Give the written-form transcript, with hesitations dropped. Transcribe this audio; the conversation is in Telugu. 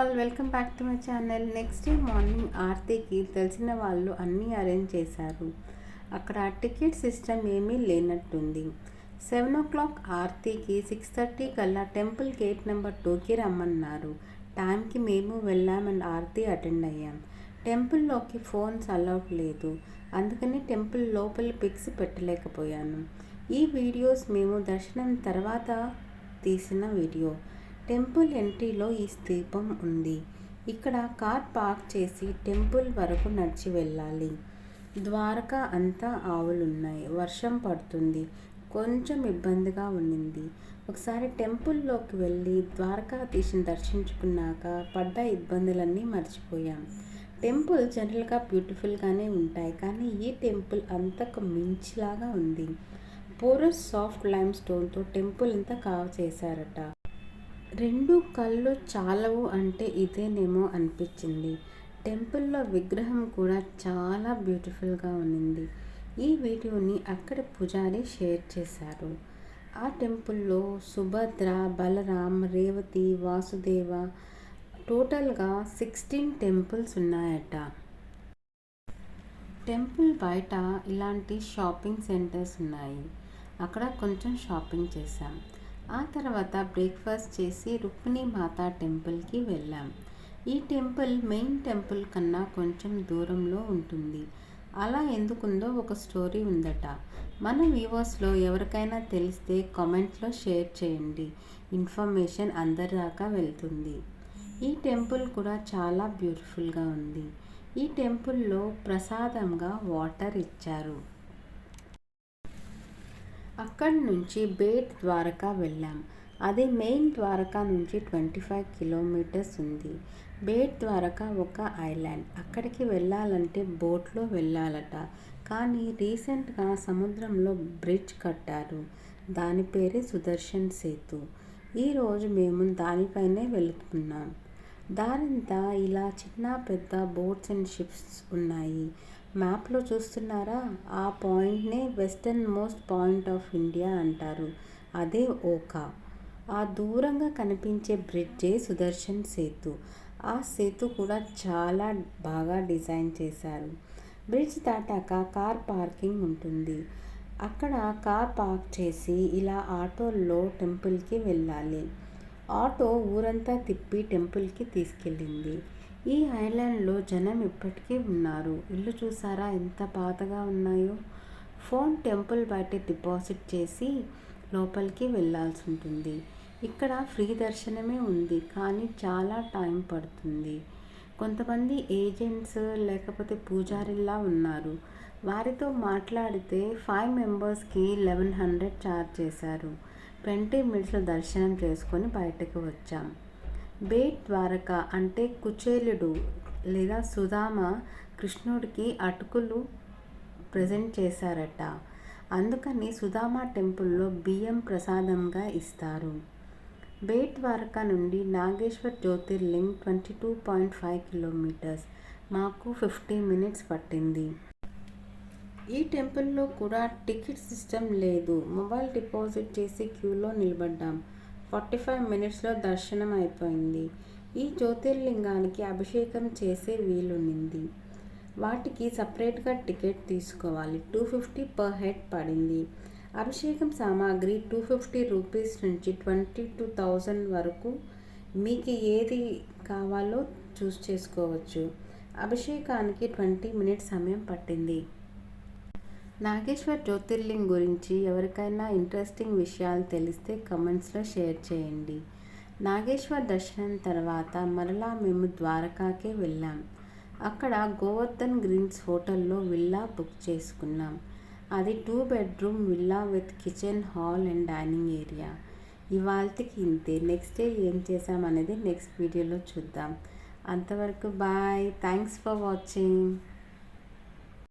All welcome back to my channel. Next day morning ఆర్తికి తెలిసిన వాళ్ళు అన్నీ అరేంజ్ చేశారు. అక్కడ టికెట్ సిస్టమ్ ఏమీ లేనట్టుంది. 7 o'clock ఆర్తికి 6:30 కల్లా టెంపుల్ గేట్ నెంబర్ 2కి రమ్మన్నారు. టైంకి మేము వెళ్ళాం అండ్ ఆర్తి అటెండ్ అయ్యాం. టెంపుల్లోకి ఫోన్స్ అలౌడ్ లేదు, అందుకని టెంపుల్ లోపల పిక్స్ పెట్టలేకపోయాను. ఈ వీడియోస్ మేము దర్శనం తర్వాత తీసిన వీడియో. టెంపుల్ ఎంట్రీలో ఈ స్తూపం ఉంది. ఇక్కడ కార్ పార్క్ చేసి టెంపుల్ వరకు నడిచి వెళ్ళాలి. ద్వారకా అంతా ఆవులున్నాయి. వర్షం పడుతుంది, కొంచెం ఇబ్బందిగా ఉండింది. ఒకసారి టెంపుల్లోకి వెళ్ళి ద్వారకాధీశుని దర్శించుకున్నాక పడ్డ ఇబ్బందులన్నీ మర్చిపోయాం. టెంపుల్ జనరల్గా బ్యూటిఫుల్గానే ఉంటాయి, కానీ ఈ టెంపుల్ అంతకు మించిలాగా ఉంది. పోరస్ సాఫ్ట్ లైమ్ స్టోన్తో టెంపుల్ ఇంతా కావ్ చేశారట. 2 కళ్ళు చాలవు అంటే ఇదేనేమో అనిపించింది. టెంపుల్లో విగ్రహం కూడా చాలా బ్యూటిఫుల్గా ఉన్నింది. ఈ వీడియోని అక్కడ పూజారి షేర్ చేశారు. ఆ టెంపుల్లో సుభద్ర, బలరాం, రేవతి, వాసుదేవ టోటల్గా 16 టెంపుల్స్ ఉన్నాయట. టెంపుల్ బయట ఇలాంటి షాపింగ్ సెంటర్స్ ఉన్నాయి. అక్కడ కొంచెం షాపింగ్ చేశాం. ఆ తర్వాత బ్రేక్ఫాస్ట్ చేసి రుక్మిణి మాతా టెంపుల్కి వెళ్ళాం. ఈ టెంపుల్ మెయిన్ టెంపుల్ కన్నా కొంచెం దూరంలో ఉంటుంది. అలా ఎందుకుందో ఒక స్టోరీ ఉందట. మన వ్యూవర్స్లో ఎవరికైనా తెలిస్తే కామెంట్లో షేర్ చేయండి. ఇన్ఫర్మేషన్ అందరి దాకా వెళ్తుంది. ఈ టెంపుల్ కూడా చాలా బ్యూటిఫుల్గా ఉంది. ఈ టెంపుల్లో ప్రసాదంగా వాటర్ ఇచ్చారు. అక్కడి నుంచి బేట్ ద్వారకా వెళ్ళాం. అది మెయిన్ ద్వారకా నుంచి 25 కిలోమీటర్స్ ఉంది. బేట్ ద్వారకా ఒక ఐలాండ్. అక్కడికి వెళ్ళాలంటే బోట్లో వెళ్ళాలట. కానీ రీసెంట్గా సముద్రంలో బ్రిడ్జ్ కట్టారు. దాని పేరే సుదర్శన్ సేతు. ఈరోజు మేము దానిపైనే వెళుతున్నాం. దారంతా ఇలా చిన్న పెద్ద బోట్స్ అండ్ షిప్స్ ఉన్నాయి. మ్యాప్లో చూస్తున్నారా, ఆ పాయింట్నే western most point of India అంటారు. అదే ఓకా. ఆ దూరంగా కనిపించే బ్రిడ్జే సుదర్శన్ సేతు. ఆ సేతు కూడా చాలా బాగా డిజైన్ చేశారు. బ్రిడ్జ్ దాటాక కార్ పార్కింగ్ ఉంటుంది. అక్కడ కార్ పార్క్ చేసి ఇలా ఆటోల్లో టెంపుల్కి వెళ్ళాలి. ఆటో ఊరంతా తిప్పి టెంపుల్కి తీసుకెళ్ళింది. ఈ ఐలాండ్లో జనం ఇప్పటికీ ఉన్నారు. ఇల్లు చూసారా ఎంత పాతగా ఉన్నాయో. ఫోన్ టెంపుల్ బయట డిపాజిట్ చేసి లోపలికి వెళ్ళాల్సి ఉంటుంది. ఇక్కడ ఫ్రీ దర్శనమే ఉంది, కానీ చాలా టైం పడుతుంది. కొంతమంది ఏజెంట్స్ లేకపోతే పూజారిలా ఉన్నారు. వారితో మాట్లాడితే 5 మెంబర్స్కి 1100 ఛార్జ్ చేశారు. 20 మినిట్స్లో దర్శనం చేసుకొని బయటకు వచ్చాం. బేట్ ద్వారక అంటే కుచేలుడు లేదా సుధామ కృష్ణుడికి అటుకులు ప్రజెంట్ చేశారట. అందుకని సుధామ టెంపుల్లో బియ్యం ప్రసాదంగా ఇస్తారు. బేట్ ద్వారక నుండి నాగేశ్వర్ జ్యోతిర్లింగ్ 22.5 కిలోమీటర్స్. మాకు 50 మినిట్స్ పట్టింది. ఈ టెంపుల్లో కూడా టికెట్ సిస్టమ్ లేదు. మొబైల్ డిపాజిట్ చేసి క్యూలో నిలబడ్డాం. 45 మినిట్స్లో దర్శనం అయిపోయింది. ఈ జ్యోతిర్లింగానికి అభిషేకం చేసే వీలుంది. వాటికి సపరేట్గా టికెట్ తీసుకోవాలి. 250 పర్ హెడ్ పడింది. అభిషేకం సామాగ్రి 250 రూపీస్ నుంచి 22,000 వరకు మీకు ఏది కావాలో చూస్ చేసుకోవచ్చు. అభిషేకానికి 20 మినిట్స్ సమయం పట్టింది. నాగేశ్వర్ జ్యోతిర్లింగ్ గురించి ఎవరికైనా ఇంట్రెస్టింగ్ విషయాలు తెలిస్తే కమెంట్స్లో షేర్ చేయండి. నాగేశ్వర్ దర్శనం తర్వాత మరలా మేము ద్వారకాకే వెళ్ళాం. అక్కడ గోవర్ధన్ గ్రీన్స్ హోటల్లో విల్లా బుక్ చేసుకున్నాం. అది 2 bedroom villa with kitchen, hall and dining area. ఇవాళకి ఇంతే. నెక్స్ట్ డే ఏం చేసామనేది నెక్స్ట్ వీడియోలో చూద్దాం. అంతవరకు బాయ్. Thanks for watching.